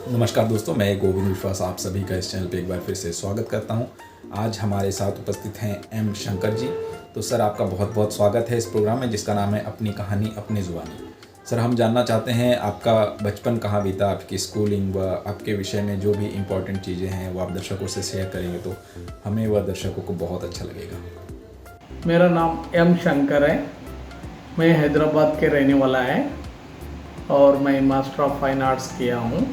नमस्कार दोस्तों, मैं गोविंद विश्वास आप सभी का इस चैनल पे एक बार फिर से स्वागत करता हूं। आज हमारे साथ उपस्थित हैं एम शंकर जी। तो सर, आपका बहुत बहुत स्वागत है इस प्रोग्राम में जिसका नाम है अपनी कहानी अपनी ज़ुबानी। सर, हम जानना चाहते हैं आपका बचपन कहाँ बीता, आपकी स्कूलिंग व आपके विषय में जो भी इम्पोर्टेंट चीज़ें हैं वो आप दर्शकों से शेयर करेंगे तो हमें व दर्शकों को बहुत अच्छा लगेगा। मेरा नाम एम शंकर है। मैं हैदराबाद के रहने वाला है और मैं मास्टर ऑफ फाइन आर्ट्स किया हूँ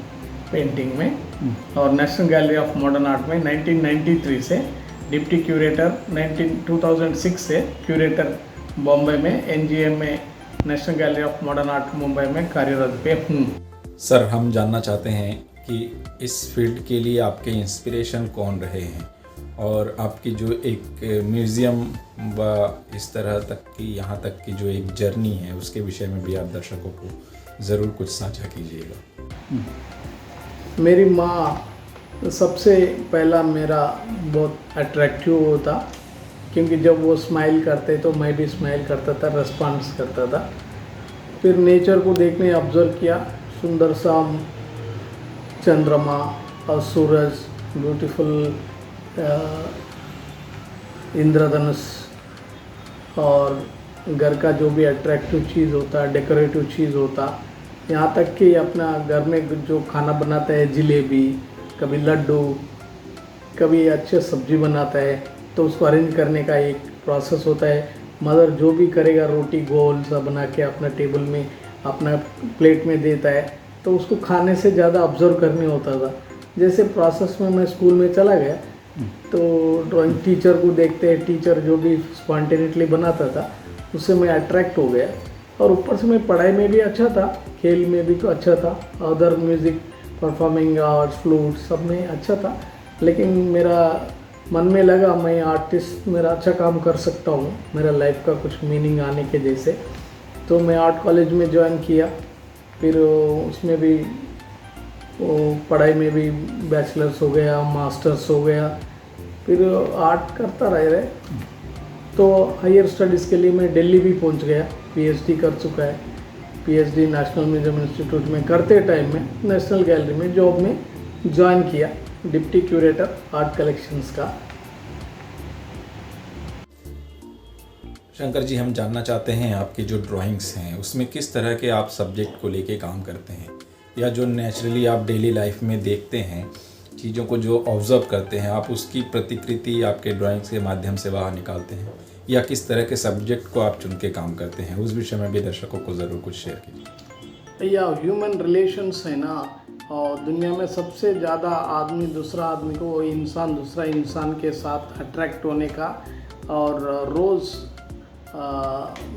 पेंटिंग में और national gallery of modern art में 1993 से डिप्टी क्यूरेटर, 2006 से क्यूरेटर बॉम्बे में, एनजीएम में national gallery of modern art Mumbai में कार्यरत पे हूँ। सर, हम जानना चाहते हैं कि इस फील्ड के लिए आपके इंस्पिरेशन कौन रहे हैं और आपकी जो एक म्यूज़ियम व इस तरह तक की यहाँ तक की जो एक जर्नी है उसके विषय में भी आप दर्शकों को ज़रूर कुछ साझा कीजिएगा। मेरी माँ सबसे पहला मेरा बहुत अट्रैक्टिव होता, क्योंकि जब वो स्माइल करते तो मैं भी स्माइल करता था, रिस्पॉन्स करता था। फिर नेचर को देखने ऑब्ज़र्व किया, सुंदर सा चंद्रमा और सूरज, ब्यूटीफुल इंद्रधनुष और घर का जो भी अट्रैक्टिव चीज़ होता, डेकोरेटिव चीज़ होता, यहाँ तक कि अपना घर में जो खाना बनाता है, जलेबी, कभी लड्डू, कभी अच्छे सब्जी बनाता है तो उसको अरेंज करने का एक प्रोसेस होता है। मदर जो भी करेगा, रोटी गोल सा बना के अपना टेबल में अपना प्लेट में देता है तो उसको खाने से ज़्यादा ऑब्जर्व करने होता था। जैसे प्रोसेस में मैं स्कूल में चला गया तो ड्राइंग टीचर को देखते, टीचर जो भी स्पॉन्टेनियसली बनाता था उससे मैं अट्रैक्ट हो गया और ऊपर से मैं पढ़ाई में भी अच्छा था, खेल में भी तो अच्छा था, other music, performing arts, flute सब में अच्छा था। लेकिन मेरा मन में लगा मैं आर्टिस्ट, मेरा अच्छा काम कर सकता हूँ, मेरा लाइफ का कुछ मीनिंग आने के जैसे। तो मैं आर्ट कॉलेज में ज्वाइन किया, फिर उसमें भी पढ़ाई में भी बैचलर्स हो गया, मास्टर्स हो गया, फिर आर्ट करता रहे। तो हायर स्टडीज़ के लिए मैं दिल्ली भी पहुंच गया, पीएचडी कर चुका है। पीएचडी नेशनल म्यूजियम इंस्टीट्यूट में करते टाइम में नेशनल गैलरी में जॉब में ज्वाइन किया, डिप्टी क्यूरेटर आर्ट कलेक्शंस का। शंकर जी, हम जानना चाहते हैं आपकी जो ड्राइंग्स हैं उसमें किस तरह के आप सब्जेक्ट को लेके काम करते हैं, या जो नेचुरली आप डेली लाइफ में देखते हैं, चीज़ों को जो ऑब्ज़र्व करते हैं, आप उसकी प्रतिकृति आपके ड्राइंग्स के माध्यम से बाहर निकालते हैं, या किस तरह के सब्जेक्ट को आप चुन के काम करते हैं, उस विषय में भी दर्शकों को ज़रूर कुछ शेयर कीजिए। या ह्यूमन रिलेशंस है ना, और दुनिया में सबसे ज़्यादा आदमी दूसरा आदमी को, इंसान दूसरा इंसान के साथ अट्रैक्ट होने का और रोज़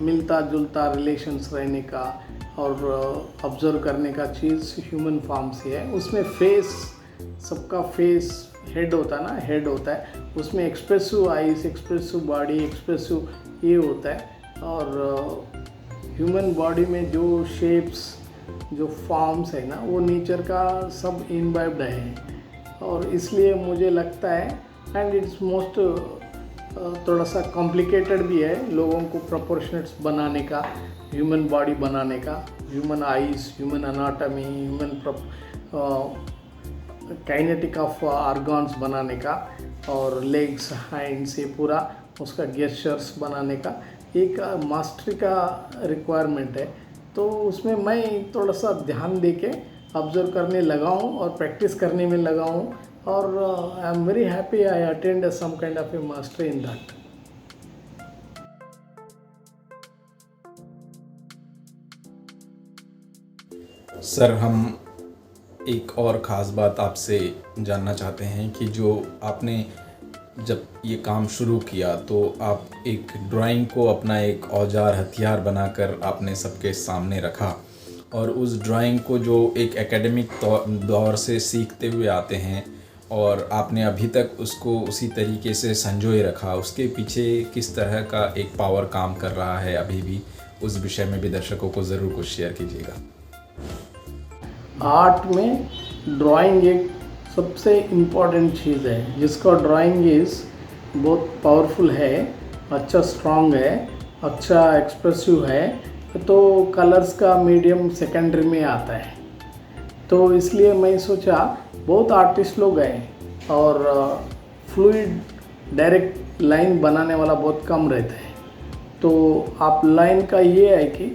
मिलता जुलता रिलेशंस रहने का और ऑब्ज़र्व करने का चीज़ ह्यूमन फॉर्म से है। उसमें फेस, सबका फेस हेड होता है ना, हेड होता है, उसमें expressive eyes, expressive body, expressive ये होता है। और ह्यूमन बॉडी में जो शेप्स, जो फॉर्म्स है ना, वो नेचर का सब इनवाइब्ड है। और इसलिए मुझे लगता है एंड इट्स मोस्ट थोड़ा सा कॉम्प्लिकेटेड भी है लोगों को प्रोपोर्शनेट्स बनाने का, ह्यूमन बॉडी बनाने का, human eyes, human anatomy, human kinetic of organs बनाने का और लेग्स, हैंड्स, ये पूरा उसका गेस्चर्स बनाने का एक मास्टरी का रिक्वायरमेंट है। तो उसमें मैं थोड़ा सा ध्यान दे के ऑब्ज़र्व करने लगा हूँ और प्रैक्टिस करने में लगा हूँ और I am very happy I attend some kind of a mastery in that. Sir, हम एक और ख़ास बात आपसे जानना चाहते हैं कि जो आपने जब ये काम शुरू किया तो आप एक ड्राइंग को अपना एक औजार, हथियार बनाकर आपने सबके सामने रखा और उस ड्राइंग को जो एक एकेडमिक दौर से सीखते हुए आते हैं और आपने अभी तक उसको उसी तरीके से संजोए रखा, उसके पीछे किस तरह का एक पावर काम कर रहा है अभी भी, उस विषय में भी दर्शकों को ज़रूर कुछ शेयर कीजिएगा। आर्ट में ड्राइंग एक सबसे इम्पॉर्टेंट चीज़ है, जिसका ड्राइंग इज़ बहुत पावरफुल है, अच्छा स्ट्रॉन्ग है, अच्छा एक्सप्रेसिव है, तो कलर्स का मीडियम सेकेंडरी में आता है। तो इसलिए मैं सोचा बहुत आर्टिस्ट लोग हैं और फ्लूइड डायरेक्ट लाइन बनाने वाला बहुत कम रहता है। तो आप लाइन का ये है कि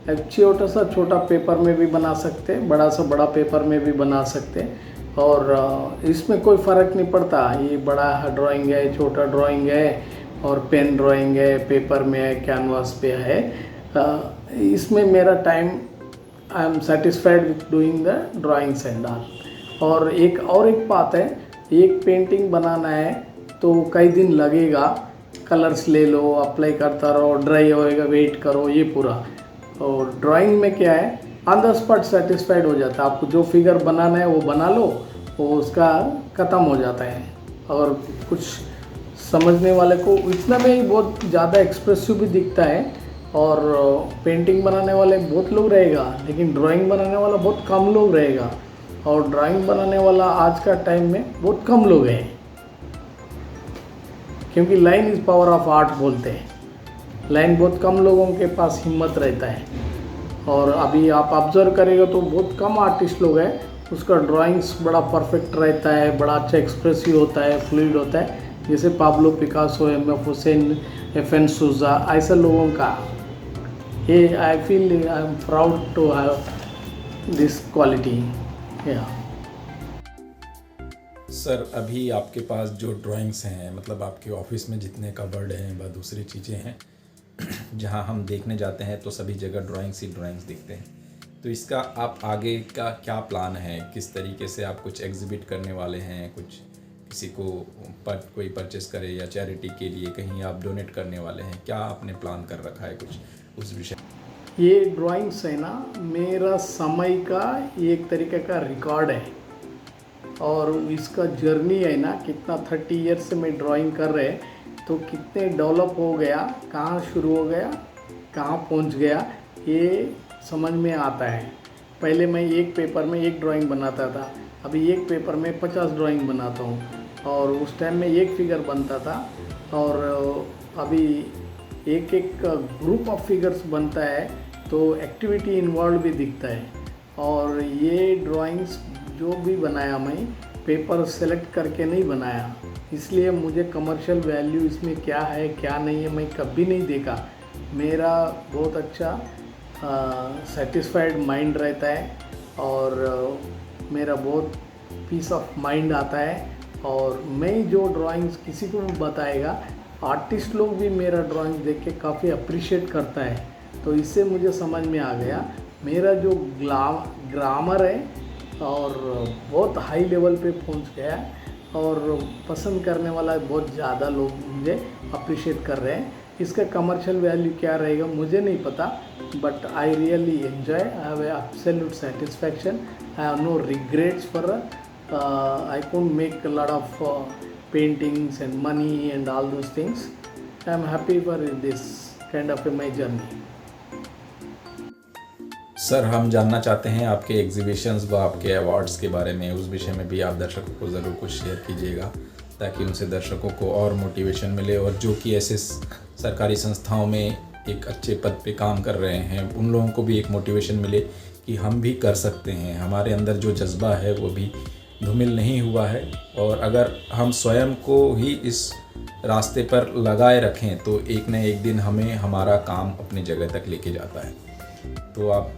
एक छोटा पेपर में भी बना सकते हैं, बड़ा सा बड़ा पेपर में भी बना सकते हैं और इसमें कोई फ़र्क नहीं पड़ता ये बड़ा ड्राइंग है, छोटा ड्राइंग है और पेन ड्राइंग है, पेपर में है, कैनवास पे है। इसमें मेरा time I am satisfied with doing the drawings and all. और एक बात है, एक पेंटिंग बनाना है तो कई दिन लगेगा, कलर्स ले लो, अप्लाई करता रहो, ड्राई होएगा, वेट करो, ये पूरा। और ड्राइंग में क्या है, ऑन द स्पॉट सेटिस्फाइड हो जाता है। आपको जो फिगर बनाना है वो बना लो, वो उसका ख़त्म हो जाता है। और कुछ समझने वाले को इतना में ही बहुत ज़्यादा एक्सप्रेसिव भी दिखता है। और पेंटिंग बनाने वाले बहुत लोग रहेगा, लेकिन ड्राइंग बनाने वाला बहुत कम लोग रहेगा। और ड्राइंग बनाने वाला आज का टाइम में बहुत कम लोग हैं, क्योंकि line is power of art बोलते हैं। लाइन बहुत कम लोगों के पास हिम्मत रहता है। और अभी आप ऑब्जर्व करेंगे तो बहुत कम आर्टिस्ट लोग हैं, उसका ड्राइंग्स बड़ा परफेक्ट रहता है, बड़ा अच्छा एक्सप्रेसिव होता है, फ्लूइड होता है। जैसे Pablo Picasso, MF. Husain, FN. Souza, ऐसे लोगों का ये I feel I am proud to have this quality. या सर, अभी आपके पास जो ड्राइंग्स हैं, मतलब आपके ऑफिस में जितने कबर्ड हैं व दूसरी चीज़ें हैं, जहां हम देखने जाते हैं तो सभी जगह ड्राइंग्स ही ड्राइंग्स दिखते हैं। तो इसका आप आगे का क्या प्लान है? किस तरीके से आप कुछ एग्जिबिट करने वाले हैं? कुछ किसी को कोई परचेस करे या चैरिटी के लिए कहीं आप डोनेट करने वाले हैं? क्या आपने प्लान कर रखा है कुछ उस विषय? ये ड्राइंग्स है ना, मेरा समय का एक तरीके का रिकॉर्ड है। और इसका जर्नी है ना, कितना 30 ईयर्स से मैं ड्राइंग कर रहे हैं, तो कितने डेवलप हो गया, कहाँ शुरू हो गया, कहाँ पहुँच गया, ये समझ में आता है। पहले मैं एक पेपर में एक ड्राइंग बनाता था, अभी एक पेपर में 50 ड्राइंग बनाता हूँ। और उस टाइम में एक फिगर बनता था, और अभी एक ग्रुप ऑफ फिगर्स बनता है, तो एक्टिविटी इन्वॉल्व भी दिखता है। और ये ड्राइंग्स जो भी बनाया मैं पेपर सेलेक्ट करके नहीं बनाया, इसलिए मुझे कमर्शियल वैल्यू इसमें क्या है क्या नहीं है मैं कभी नहीं देखा। मेरा बहुत अच्छा सेटिस्फाइड माइंड रहता है और मेरा बहुत पीस ऑफ माइंड आता है। और मैं जो ड्राइंग्स किसी को भी बताएगा, आर्टिस्ट लोग भी मेरा ड्राइंग देख के काफ़ी अप्रिशिएट करता है। तो इससे मुझे समझ में आ गया मेरा जो ग्रामर है और बहुत हाई लेवल पे पहुंच गया, और पसंद करने वाला बहुत ज़्यादा लोग मुझे अप्रिशिएट कर रहे हैं। इसका कमर्शियल वैल्यू क्या रहेगा मुझे नहीं पता, but I really enjoy, I have absolute satisfaction, I have no regrets for I couldn't make a lot of paintings and money and all those things. I am happy for this kind of my journey. Sir, हम जानना चाहते हैं आपके exhibitions व आपके awards के बारे में। उस विषय में भी आप दर्शकों को ज़रूर कुछ शेयर कीजिएगा, ताकि उनसे दर्शकों को और मोटिवेशन मिले, और जो कि ऐसे सरकारी संस्थाओं में एक अच्छे पद पे काम कर रहे हैं, उन लोगों को भी एक मोटिवेशन मिले कि हम भी कर सकते हैं। हमारे अंदर जो जज्बा है वो भी धूमिल नहीं हुआ है, और अगर हम स्वयं को ही इस रास्ते पर लगाए रखें तो एक न एक दिन हमें हमारा काम अपनी जगह तक लेके जाता है। तो आप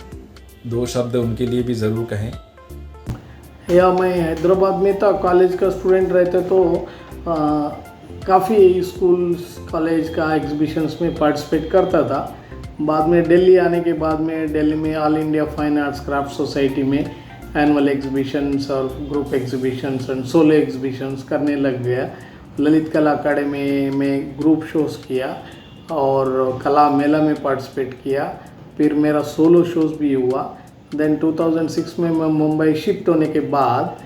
2 शब्द उनके लिए भी ज़रूर कहें। या मैं हैदराबाद में था, कॉलेज का स्टूडेंट रहते तो काफ़ी स्कूल कॉलेज का एग्जीबिशंस में पार्टिसिपेट करता था। बाद में दिल्ली आने के बाद में दिल्ली में all India fine arts craft society में एनुअल एग्जीबिशंस और group exhibitions and solo exhibitions करने लग गया। ललित कला अकादमी में ग्रुप शोज़ किया और कला मेला में पार्टिसिपेट किया। फिर मेरा सोलो शोज़ भी हुआ। देन 2006 में मैं मुंबई शिफ्ट होने के बाद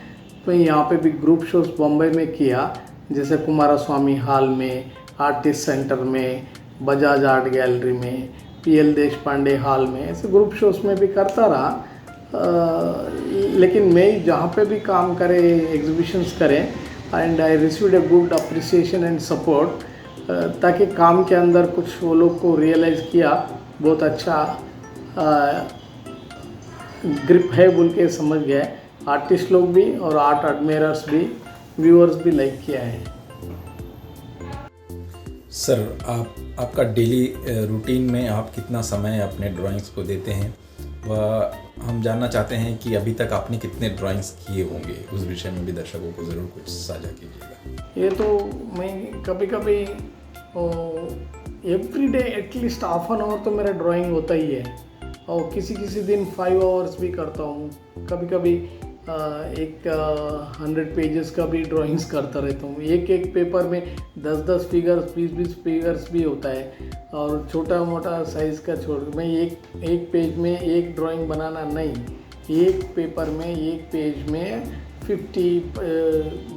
मैं यहाँ पे भी ग्रुप शोज़ बम्बई में किया, जैसे कुमारस्वामी हॉल में, आर्टिस्ट सेंटर में, बजाज आर्ट गैलरी में, PL देशपांडे हॉल में, ऐसे ग्रुप शोज़ में भी करता रहा। लेकिन मैं जहाँ पे भी काम करे, एग्जीबिशंस करें, and I received a good appreciation and support, ताकि काम के अंदर कुछ वो लोग को रियलाइज़ किया बहुत अच्छा ग्रिप है बोल के समझ गए आर्टिस्ट लोग भी और आर्ट एडमायरर्स भी, व्यूअर्स भी लाइक किया है। सर आपका डेली रूटीन में आप कितना समय अपने ड्राइंग्स को देते हैं, वह हम जानना चाहते हैं कि अभी तक आपने कितने ड्राइंग्स किए होंगे, उस विषय में भी दर्शकों को ज़रूर कुछ साझा कीजिएगा। ये तो मैं कभी कभी every day at least half an hour तो मेरा ड्राइंग होता ही है, और किसी किसी दिन 5 आवर्स भी करता हूँ। कभी कभी 100 पेजेस का भी ड्राइंग्स करता रहता हूँ। एक पेपर में 10 फिगर्स 20 फिगर्स भी होता है, और छोटा मोटा साइज़ का छोड़ मैं एक पेज में एक ड्राइंग बनाना नहीं, एक पेपर में एक पेज में 50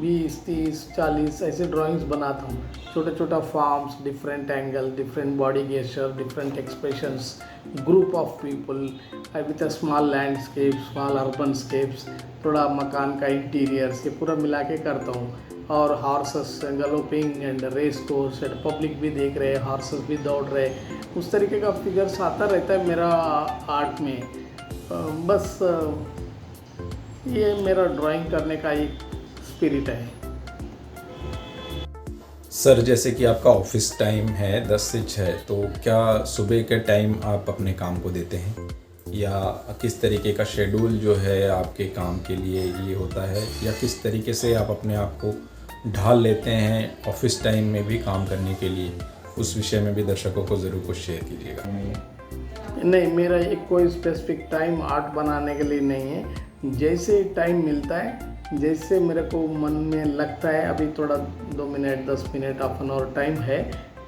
20 30 40 ऐसे ड्राइंग्स बनाता हूँ। छोटा छोटा forms, different angle, different body gesture, different expressions, group of people with a small landscape, small urban scapes, थोड़ा मकान का इंटीरियर्स, ये पूरा मिला के करता हूँ। और horses galloping and race course and public भी देख रहे हैं, हॉर्सेस भी दौड़ रहे, उस तरीके का फिगर्स आता रहता है मेरा आर्ट में। बस ये मेरा ड्राइंग करने का एक स्पिरिट है। सर जैसे कि आपका ऑफिस टाइम है 10 से 6, तो क्या सुबह के टाइम आप अपने काम को देते हैं, या किस तरीके का शेड्यूल जो है आपके काम के लिए ये होता है, या किस तरीके से आप अपने आप को ढाल लेते हैं ऑफिस टाइम में भी काम करने के लिए, उस विषय में भी दर्शकों को ज़रूर कुछ शेयर कीजिएगा। नहीं, मेरा एक कोई स्पेसिफिक टाइम आर्ट बनाने के लिए नहीं है। जैसे टाइम मिलता है, जैसे मेरे को मन में लगता है अभी थोड़ा 2 minute 10 minute half an hour time है,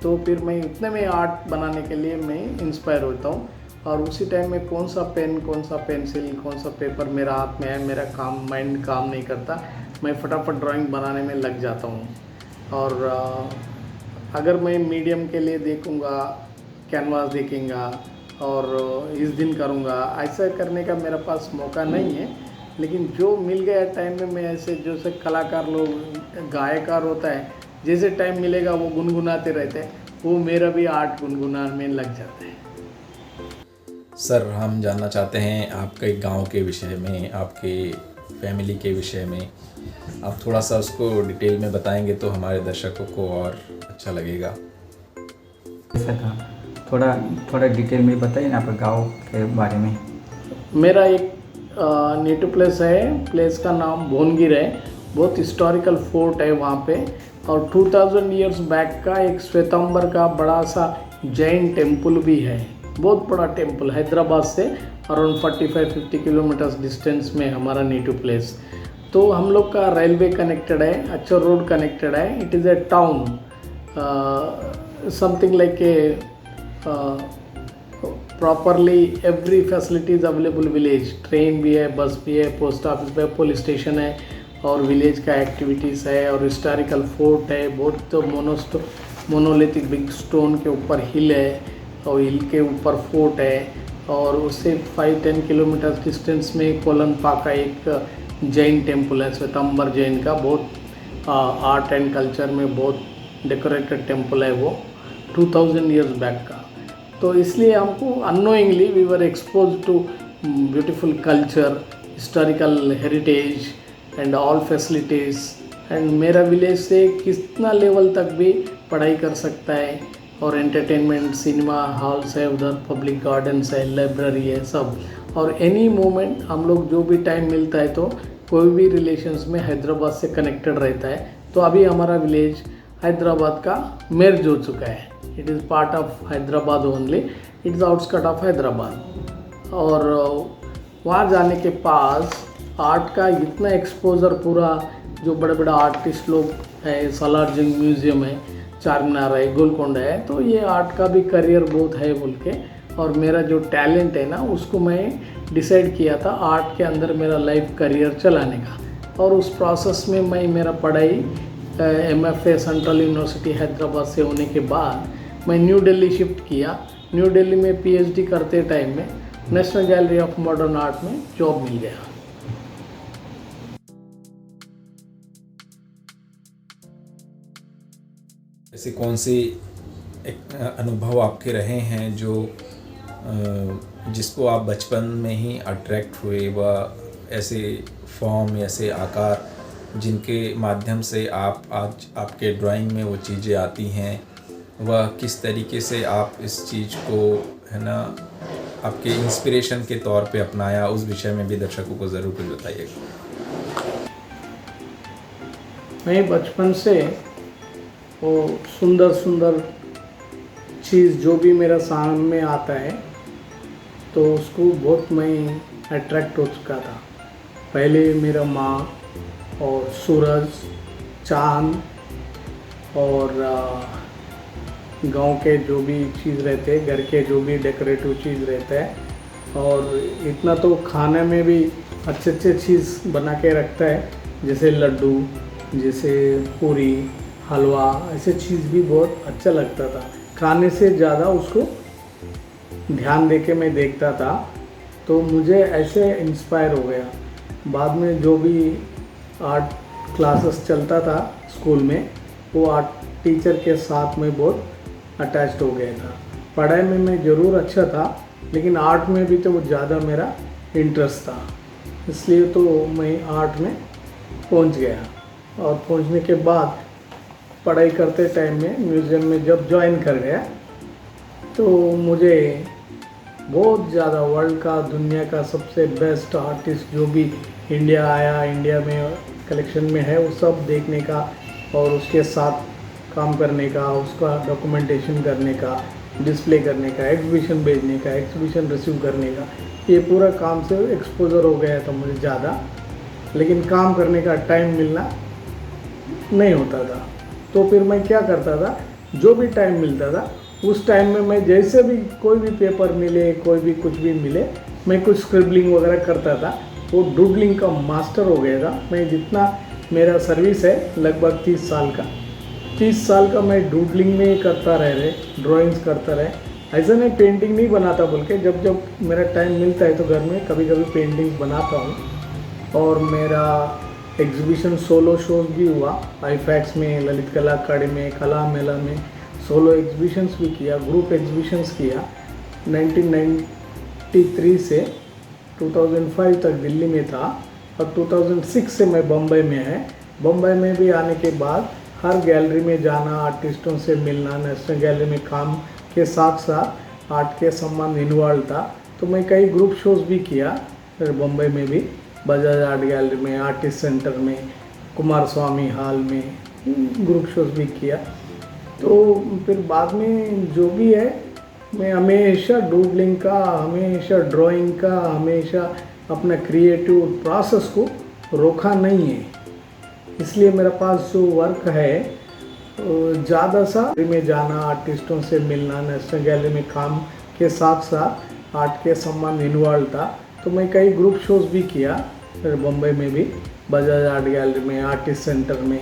तो फिर मैं इतने में आर्ट बनाने के लिए मैं इंस्पायर होता हूँ। और उसी टाइम में कौन सा पेन, कौन सा पेंसिल, कौन सा पेपर मेरा हाथ में है, मेरा माइंड काम नहीं करता, मैं फटाफट ड्राइंग बनाने में लग जाता हूँ। और अगर मैं मीडियम के लिए देखूँगा, कैनवास देखेंगा और इस दिन करूँगा, ऐसा करने का मेरे पास मौका नहीं है। लेकिन जो मिल गया टाइम में मैं ऐसे जैसे कलाकार लोग, गायकार होता है, जैसे टाइम मिलेगा वो गुनगुनाते रहते हैं, वो मेरा भी आर्ट गुनगुनाने में लग जाता है। सर हम जानना चाहते हैं आपके गांव के विषय में, आपके फैमिली के विषय में, आप थोड़ा सा उसको डिटेल में बताएंगे तो हमारे दर्शकों को और अच्छा लगेगा। ऐसा था, थोड़ा डिटेल में बताइए ना आपके गांव के बारे में। मेरा एक नेटिव प्लेस है, प्लेस का नाम भोनगिर है, बहुत हिस्टोरिकल फोर्ट है वहाँ पे। और 2000 ईयर्स बैक का एक श्वेतांबर का बड़ा सा जैन टेम्पल भी है, बहुत बड़ा टेम्पल, हैदराबाद से अराउंड 45-50 किलोमीटर्स डिस्टेंस में हमारा नेटिव प्लेस। तो हम लोग का रेलवे कनेक्टेड है, अच्छा रोड कनेक्टेड है। It is a town, something like a properly every facilities available village, train भी है, बस भी है, पोस्ट ऑफिस भी है, पुलिस स्टेशन है, और विलेज का एक्टिविटीज़ है, और हिस्टोरिकल फोर्ट है, बहुत मोनोलिथिक बिग स्टोन के ऊपर हिल है, और हिल के ऊपर फोर्ट है। और उससे 5-10 किलोमीटर डिस्टेंस में कोलनपा का एक जैन टेम्पल है, श्वेतांबर जैन का, बहुत आर्ट एंड कल्चर में बहुत डेकोरेटेड टेम्पल है वो, 2000 ईयर्स बैक का। तो इसलिए हमको unknowingly we were expose to beautiful culture, historical heritage and all facilities. And मेरा विलेज से कितना लेवल तक भी पढ़ाई कर सकता है, और एंटरटेनमेंट, सिनेमा हॉल्स है, उधर पब्लिक गार्डन्स है, लाइब्रेरी है, सब। और एनी मोमेंट हम लोग जो भी टाइम मिलता है तो कोई भी रिलेशंस में हैदराबाद से कनेक्टेड रहता है। तो अभी हमारा विलेज हैदराबाद का मर्ज हो चुका है, it is part of Hyderabad only, it is outskirt of Hyderabad. और वहाँ जाने के पास आर्ट का इतना एक्सपोजर, पूरा जो बड़े बड़े आर्टिस्ट लोग हैं, सालार जंग म्यूज़ियम है, चारमीनार है, गोलकोंडा है, तो ये आर्ट का भी करियर बहुत है बोल के। और मेरा जो टैलेंट है ना, उसको मैं डिसाइड किया था आर्ट के अंदर मेरा लाइफ करियर चलाने का। और उस प्रोसेस में मैं मेरा पढ़ाई MFA सेंट्रल यूनिवर्सिटी हैदराबाद से होने के बाद मैं न्यू दिल्ली शिफ्ट किया। न्यू दिल्ली में PhD करते टाइम में national gallery of modern art में जॉब मिल गया। ऐसे कौन से अनुभव आपके रहे हैं जो जिसको आप बचपन में ही अट्रैक्ट हुए, व ऐसे फॉर्म, ऐसे आकार जिनके माध्यम से आप आज आपके ड्राइंग में वो चीज़ें आती हैं, वह किस तरीके से आप इस चीज़ को, है ना, आपके इंस्पिरेशन के तौर पे अपनाया, उस विषय में भी दर्शकों को ज़रूर कुछ बताइएगा। मैं बचपन से वो सुंदर सुंदर चीज़ जो भी मेरा सामने आता है तो उसको बहुत मैं अट्रैक्ट हो चुका था। पहले मेरा माँ और सूरज, चाँद और गांव के जो भी चीज़ रहते हैं, घर के जो भी डेकोरेटिव चीज़ रहता है, और इतना तो खाने में भी अच्छे अच्छे चीज़ बना के रखता है, जैसे लड्डू, जैसे पूरी, हलवा, ऐसे चीज़ भी बहुत अच्छा लगता था। खाने से ज़्यादा उसको ध्यान दे के मैं देखता था, तो मुझे ऐसे इंस्पायर हो गया। बाद में जो भी आर्ट क्लासेस चलता था स्कूल में, वो आर्ट टीचर के साथ में बहुत अटैच्ड हो गया था। पढ़ाई में मैं ज़रूर अच्छा था, लेकिन आर्ट में भी तो ज़्यादा मेरा इंटरेस्ट था, इसलिए तो मैं आर्ट में पहुंच गया। और पहुंचने के बाद पढ़ाई करते टाइम में म्यूज़ियम में जब ज्वाइन कर गया, तो मुझे बहुत ज़्यादा वर्ल्ड का, दुनिया का सबसे बेस्ट आर्टिस्ट जो भी इंडिया आया, इंडिया में कलेक्शन में है, वो सब देखने का और उसके साथ काम करने का, उसका डॉक्यूमेंटेशन करने का, डिस्प्ले करने का, एग्जीबिशन भेजने का, एग्जीबिशन रिसीव करने का, ये पूरा काम से एक्सपोजर हो गया था मुझे ज़्यादा। लेकिन काम करने का टाइम मिलना नहीं होता था, तो फिर मैं क्या करता था, जो भी टाइम मिलता था उस टाइम में मैं जैसे भी कोई भी पेपर मिले, कोई भी कुछ भी मिले, मैं कुछ स्क्रिबलिंग वगैरह करता था। वो डूडलिंग का मास्टर हो गया था मैं। जितना मेरा सर्विस है लगभग 30 साल का, 30 साल का मैं डूडलिंग में ही करता रहे, ड्राइंग्स करता रहे। ऐसा नहीं पेंटिंग नहीं बनाता, बल्कि जब जब मेरा टाइम मिलता है तो घर में कभी कभी पेंटिंग्स बनाता हूँ। और मेरा एग्जीबिशन सोलो शोज भी हुआ, आईफैक्स में, ललित कला अकादमी में, कला मेला में सोलो एग्जीबिशंस भी किया, ग्रुप एग्जीबिशंस किया। 1993 से 2005 तक दिल्ली में था, और 2006 से मैं बम्बई में है। बम्बई में भी आने के बाद हर गैलरी में जाना, आर्टिस्टों से मिलना, नेशनल गैलरी में काम के साथ साथ आर्ट के संबंध इन्वॉल्व था। तो मैं कई ग्रुप शोज़ भी किया फिर बम्बई में भी, बजाज आर्ट गैलरी में, आर्टिस्ट सेंटर में, कुमार स्वामी हॉल में ग्रुप शोज़ भी किया। तो फिर बाद में जो भी है, मैं हमेशा डूडलिंग का, हमेशा ड्राइंग का, हमेशा अपना क्रिएटिव प्रोसेस को रोका नहीं है। इसलिए मेरे पास जो वर्क है ज़्यादा सा में जाना, आर्टिस्टों से मिलना, नेशनल गैलरी में काम के साथ साथ आर्ट के संबंध इन्वॉल्व था। तो मैं कई ग्रुप शोज़ भी किया फिर बम्बई में भी, बजाज आर्ट गैलरी में, आर्टिस्ट सेंटर में,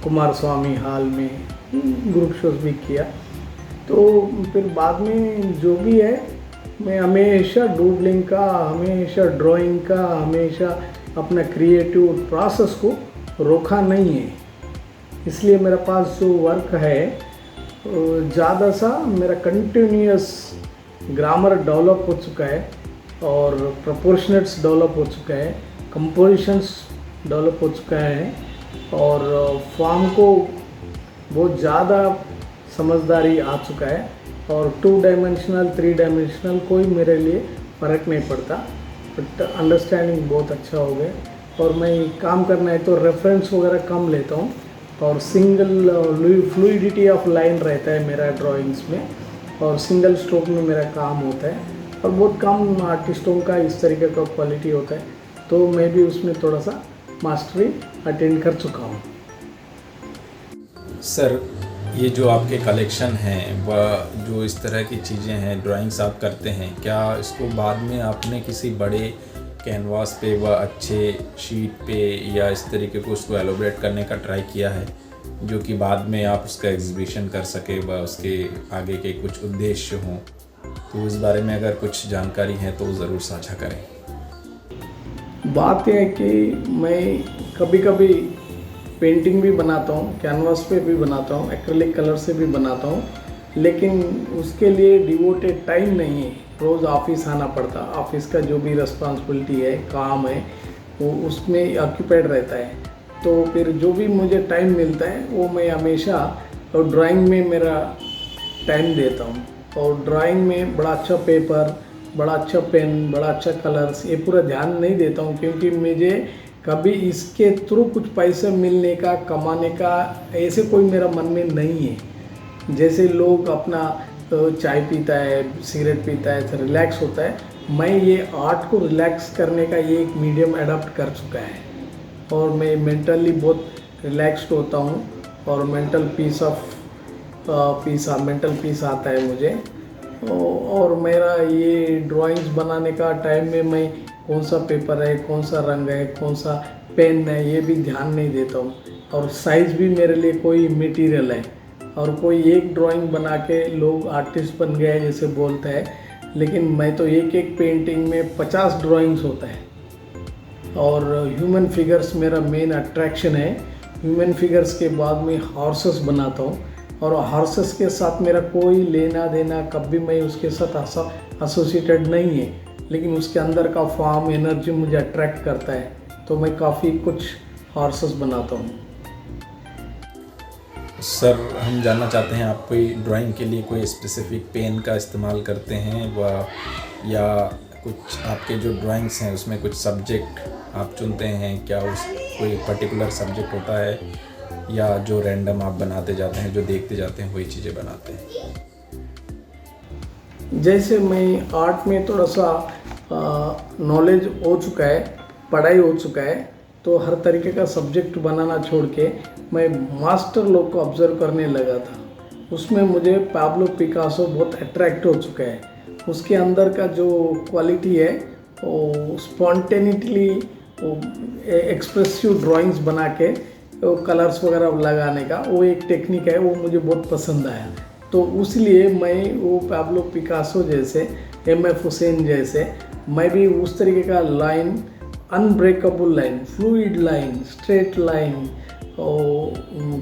कुमार स्वामी हॉल में ग्रुप शोज़ भी किया। तो फिर बाद में जो भी है, मैं हमेशा डूडलिंग का, हमेशा ड्राइंग का, हमेशा अपना क्रिएटिव प्रोसेस को रोका नहीं है। इसलिए मेरे पास जो वर्क है ज़्यादा सा मेरा कंटिन्यूअस ग्रामर डेवलप हो चुका है, और प्रोपोर्शनेट्स डेवलप हो चुका है, कंपोजिशंस डेवलप हो चुका है, और फॉर्म को बहुत ज़्यादा समझदारी आ चुका है। और 2 डायमेंशनल 3 डायमेंशनल कोई मेरे लिए फ़र्क नहीं पड़ता, बट अंडरस्टैंडिंग बहुत अच्छा हो गया। और मैं काम करना है तो रेफरेंस वगैरह कम लेता हूँ, और सिंगल फ्लूइडिटी ऑफ लाइन रहता है मेरा ड्राइंग्स में, और सिंगल स्ट्रोक में मेरा काम होता है। और बहुत कम आर्टिस्टों का इस तरीके का क्वालिटी होता है, तो मैं भी उसमें थोड़ा सा मास्टरी अटेंड कर चुका हूँ। सर, ये जो आपके कलेक्शन हैं, वह जो इस तरह की चीज़ें हैं, ड्राइंग्स आप करते हैं, क्या इसको बाद में आपने किसी बड़े कैनवास पे व अच्छे शीट पे या इस तरीके को उसको एलोबरेट करने का ट्राई किया है, जो कि बाद में आप उसका एग्जीबिशन कर सके व उसके आगे के कुछ उद्देश्य हों? तो इस बारे में अगर कुछ जानकारी है तो ज़रूर साझा करें। बात यह है कि मैं कभी कभी पेंटिंग भी बनाता हूँ, कैनवास पे भी बनाता हूँ, एक्रेलिक कलर से भी बनाता हूँ, लेकिन उसके लिए डिवोटेड टाइम नहीं है। रोज़ ऑफिस आना पड़ता, ऑफिस का जो भी रिस्पॉन्सिबिलिटी है, काम है, वो उसमें ऑक्यूपाइड रहता है। तो फिर जो भी मुझे टाइम मिलता है वो मैं हमेशा ड्राइंग में मेरा टाइम देता हूँ। और ड्राइंग में बड़ा अच्छा पेपर, बड़ा अच्छा पेन, बड़ा अच्छा कलर्स, ये पूरा ध्यान नहीं देता हूँ, क्योंकि मुझे कभी इसके थ्रू कुछ पैसे मिलने का, कमाने का ऐसे कोई मेरा मन में नहीं है। जैसे लोग अपना चाय पीता है, सिगरेट पीता है, तो रिलैक्स होता है, मैं ये आर्ट को रिलैक्स करने का ये एक मीडियम अडॉप्ट कर चुका है। और मैं मेंटली बहुत रिलैक्स्ड होता हूँ और मेंटल पीस आता है मुझे। और मेरा ये ड्राइंग्स बनाने का टाइम में मैं कौन सा पेपर है, कौन सा रंग है, कौन सा पेन है, ये भी ध्यान नहीं देता हूँ। और साइज़ भी मेरे लिए कोई मटेरियल है। और कोई एक ड्राइंग बना के लोग आर्टिस्ट बन गए जैसे बोलते हैं, लेकिन मैं तो एक एक पेंटिंग में 50 ड्राइंग्स होता है। और ह्यूमन फिगर्स मेरा मेन अट्रैक्शन है। ह्यूमन फिगर्स के बाद में हॉर्सेस बनाता हूँ, और हॉर्सेस के साथ मेरा कोई लेना देना, कभी मैं उसके साथ एसोसिएटेड नहीं है, लेकिन उसके अंदर का फॉर्म, एनर्जी मुझे अट्रैक्ट करता है, तो मैं काफ़ी कुछ हॉर्सेस बनाता हूँ। सर हम जानना चाहते हैं, आप कोई ड्राइंग के लिए कोई स्पेसिफिक पेन का इस्तेमाल करते हैं या कुछ आपके जो ड्राइंग्स हैं उसमें कुछ सब्जेक्ट आप चुनते हैं? क्या उस कोई पर्टिकुलर सब्जेक्ट होता है, या जो रैंडम आप बनाते जाते हैं, जो देखते जाते हैं वही चीज़ें बनाते हैं? जैसे मैं आर्ट में थोड़ा सा नॉलेज हो चुका है, पढ़ाई हो चुका है, तो हर तरीके का सब्जेक्ट बनाना छोड़ के मैं मास्टर लोग को ऑब्जर्व करने लगा था। उसमें मुझे पाब्लो पिकासो बहुत अट्रैक्ट हो चुका है। उसके अंदर का जो क्वालिटी है वो स्पॉन्टेनिटली एक्सप्रेसिव ड्राइंग्स बना के कलर्स वगैरह लगाने का वो एक टेक्निक है, वो मुझे बहुत पसंद आया। तो उसलिए मैं वो पाब्लो पिकासो जैसे, MF हुसैन जैसे, मैं भी उस तरीके का line, unbreakable line, fluid line, straight line, और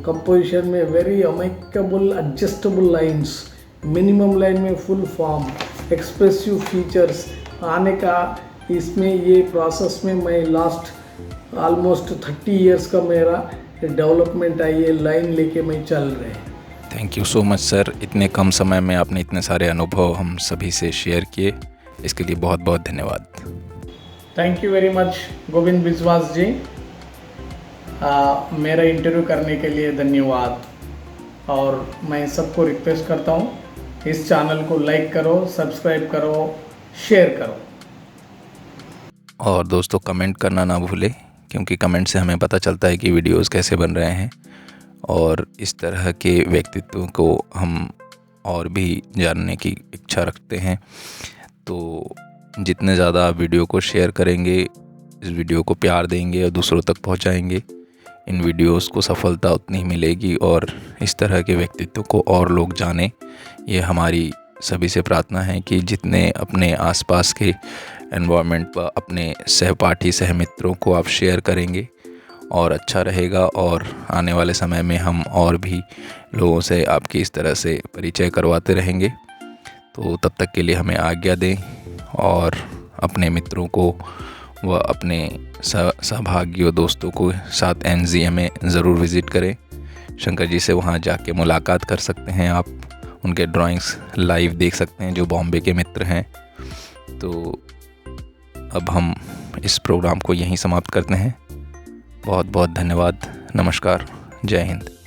कंपोजिशन में very amicable adjustable lines, minimum line में फुल फॉर्म, एक्सप्रेसिव फीचर्स आने का, इसमें ये प्रोसेस में मैं लास्ट ऑलमोस्ट 30 इयर्स का मेरा डेवलपमेंट है, ये लाइन लेके मैं चल रहे हैं। Thank you so much sir, इतने कम समय में आपने इतने सारे अनुभव हम सभी से शेयर किए, इसके लिए बहुत बहुत धन्यवाद। Thank you very much Govind विश्वास जी, मेरा इंटरव्यू करने के लिए धन्यवाद। और मैं सबको रिक्वेस्ट करता हूँ, इस चैनल को लाइक करो, सब्सक्राइब करो, शेयर करो। और दोस्तों कमेंट करना ना भूलें, क्योंकि कमेंट से हमें पता चलता है कि वीडियोस कैसे बन रहे हैं, और इस तरह के व्यक्तित्व को हम और भी जानने की इच्छा रखते हैं। तो जितने ज़्यादा आप वीडियो को शेयर करेंगे, इस वीडियो को प्यार देंगे और दूसरों तक पहुंचाएंगे, इन वीडियोस को सफलता उतनी ही मिलेगी और इस तरह के व्यक्तित्व को और लोग जानें। ये हमारी सभी से प्रार्थना है कि जितने अपने आसपास के एनवायरनमेंट पर अपने सहपाठी, सहमित्रों को आप शेयर करेंगे और अच्छा रहेगा, और आने वाले समय में हम और भी लोगों से आपकी इस तरह से परिचय करवाते रहेंगे। तो तब तक के लिए हमें आज्ञा दें, और अपने मित्रों को व अपने सहभागियों दोस्तों को साथ NGA में ज़रूर विज़िट करें। शंकर जी से वहाँ जाके मुलाकात कर सकते हैं आप, उनके ड्राइंग्स लाइव देख सकते हैं जो बॉम्बे के मित्र हैं। तो अब हम इस प्रोग्राम को यहीं समाप्त करते हैं। बहुत बहुत धन्यवाद। नमस्कार। जय हिंद।